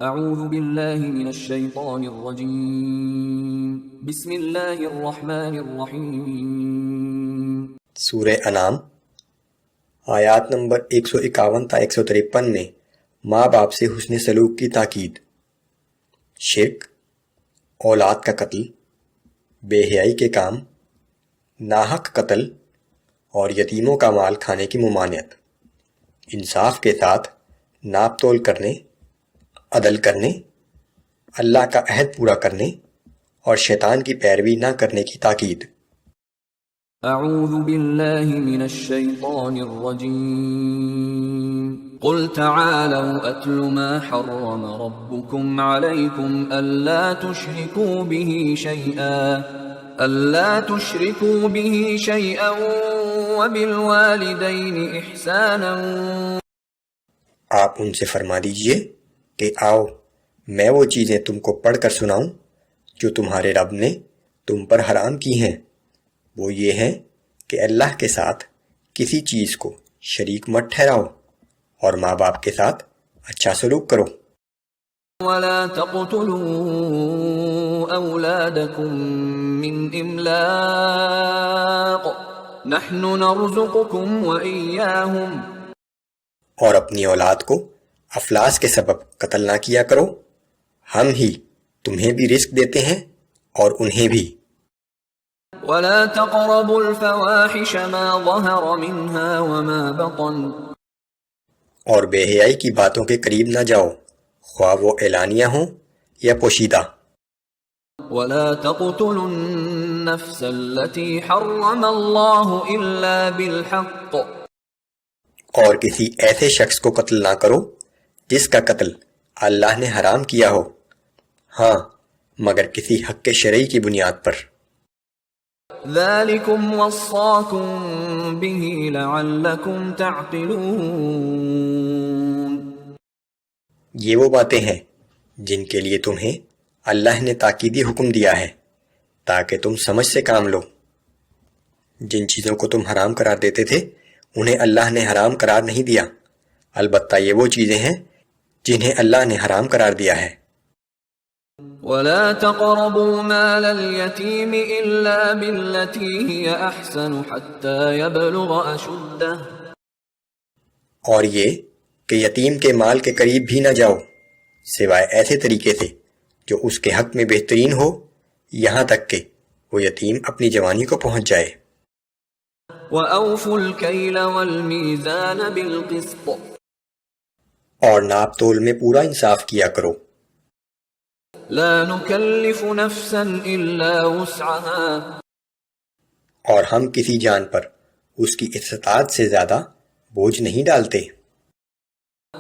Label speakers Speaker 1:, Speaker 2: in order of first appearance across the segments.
Speaker 1: اعوذ باللہ من الشیطان الرجیم بسم اللہ الرحمن الرحیم۔
Speaker 2: سورہ انعام آیات نمبر 151 تا 153 میں ماں باپ سے حسن سلوک کی تاکید۔ شرک، اولاد کا قتل، بے حیائی کے کام، ناحق قتل اور یتیموں کا مال کھانے کی ممانعت، انصاف کے ساتھ ناپ تول کرنے، عدل کرنے، اللہ کا عہد پورا کرنے اور شیطان کی پیروی نہ کرنے کی تاکید۔
Speaker 1: اعوذ باللہ من الشیطان الرجیم قل تعالوا اتل ما حرم ربکم علیکم الا تشرکوا به شیئا وبالوالدین احسانا۔
Speaker 2: آپ ان سے فرما دیجئے کہ آؤ میں وہ چیزیں تم کو پڑھ کر سناؤں جو تمہارے رب نے تم پر حرام کی ہیں، وہ یہ ہیں کہ اللہ کے ساتھ کسی چیز کو شریک مت ٹھہراؤ اور ماں باپ کے ساتھ اچھا سلوک کرو۔
Speaker 1: وَلَا تَقْتُلُوا أَوْلَادَكُم مِّنْ إِمْلَاقٍ نَحْنُ نَرْزُقُكُمْ وَإِيَّاهُمْ۔
Speaker 2: اور اپنی اولاد کو افلاس کے سبب قتل نہ کیا کرو، ہم ہی تمہیں بھی رزق دیتے ہیں اور انہیں بھی۔
Speaker 1: وَلَا تَقْرَبُوا الْفَوَاحِشَ مَا ظَهَرَ مِنْهَا وَمَا بَطَنَ۔
Speaker 2: اور بے حیائی کی باتوں کے قریب نہ جاؤ، خواہ وہ اعلانیہ ہوں یا پوشیدہ۔
Speaker 1: وَلَا تَقْتُلُوا النَّفْسَ الَّتِي حَرَّمَ اللَّهُ إِلَّا بِالْحَقِّ۔
Speaker 2: اور کسی ایسے شخص کو قتل نہ کرو جس کا قتل اللہ نے حرام کیا ہو، ہاں مگر کسی حق شرعی کی بنیاد پر۔
Speaker 1: ذَلِكُمْ وَصَّاكُمْ بِهِ لَعَلَّكُمْ تَعْقِلُونَ۔
Speaker 2: یہ وہ باتیں ہیں جن کے لیے تمہیں اللہ نے تاکیدی حکم دیا ہے تاکہ تم سمجھ سے کام لو۔ جن چیزوں کو تم حرام قرار دیتے تھے انہیں اللہ نے حرام قرار نہیں دیا، البتہ یہ وہ چیزیں ہیں جنہیں اللہ نے حرام قرار دیا ہے۔
Speaker 1: وَلَا تَقْرَبُوا مَالَ الْيَتِيمِ إِلَّا بِالَّتِي هِيَ أَحْسَنُ حَتَّى يَبْلُغَ أَشُدَّهُ۔
Speaker 2: اور یہ کہ یتیم کے مال کے قریب بھی نہ جاؤ سوائے ایسے طریقے سے جو اس کے حق میں بہترین ہو، یہاں تک کہ وہ یتیم اپنی جوانی کو پہنچ جائے۔
Speaker 1: وَأَوْفُوا الْكَيْلَ وَالْمِيزَانَ بِالْقِسْطِ۔
Speaker 2: اور ناپ تول میں پورا انصاف کیا کرو۔
Speaker 1: لَا نُكَلِّفُ نَفْسًا إِلَّا وُسْعَهَا۔
Speaker 2: اور ہم کسی جان پر اس کی استطاعت سے زیادہ بوجھ نہیں ڈالتے۔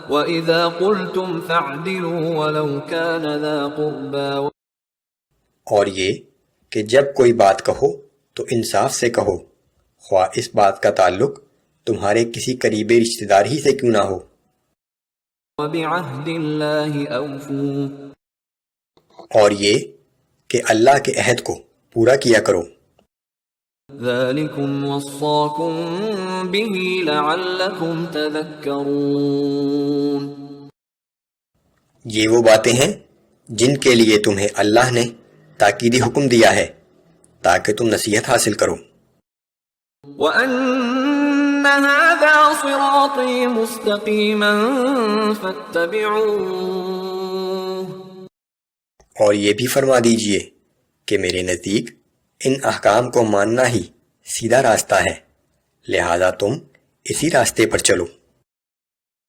Speaker 1: وَإِذَا قُلْتُمْ فَاعْدِلُوا وَلَوْ كَانَ ذَا قُرْبَى۔
Speaker 2: اور یہ کہ جب کوئی بات کہو تو انصاف سے کہو، خواہ اس بات کا تعلق تمہارے کسی قریبی رشتہ دار ہی سے کیوں نہ ہو۔
Speaker 1: وَبِعَهْدِ اللَّهِ أَوْفُوا۔
Speaker 2: اور یہ کہ اللہ کے عہد کو پورا کیا کرو۔
Speaker 1: ذَلِكُمْ وَصَّاكُمْ بِهِ لَعَلَّكُمْ تَذَكَّرُونَ۔
Speaker 2: یہ وہ باتیں ہیں جن کے لیے تمہیں اللہ نے تاکیدی حکم دیا ہے تاکہ تم نصیحت حاصل کرو۔
Speaker 1: وَأَنَّ هَذَا صِرَاطِي مُسْتَقِيمًا فَاتَّبِعُوهُ۔
Speaker 2: اور یہ بھی فرما دیجئے کہ میرے نزدیک ان احکام کو ماننا ہی سیدھا راستہ ہے، لہذا تم اسی راستے پر چلو۔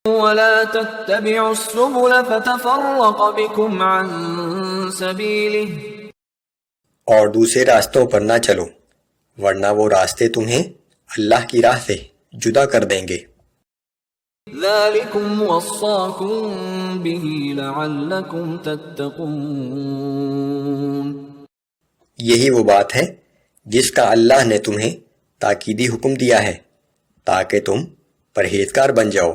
Speaker 1: وَلَا تَتَّبِعُوا السُّبُلَ فَتَفَرَّقَ بِكُمْ عَن سَبِيلِهِ۔
Speaker 2: اور دوسرے راستوں پر نہ چلو ورنہ وہ راستے تمہیں اللہ کی راہ سے جدا کر دیں گے۔
Speaker 1: ذَلِكُمْ وَصَّاكُمْ بِهِ لَعَلَّكُمْ تَتَّقُونَ۔
Speaker 2: یہی وہ بات ہے جس کا اللہ نے تمہیں تاکیدی حکم دیا ہے تاکہ تم پرہیزگار بن جاؤ۔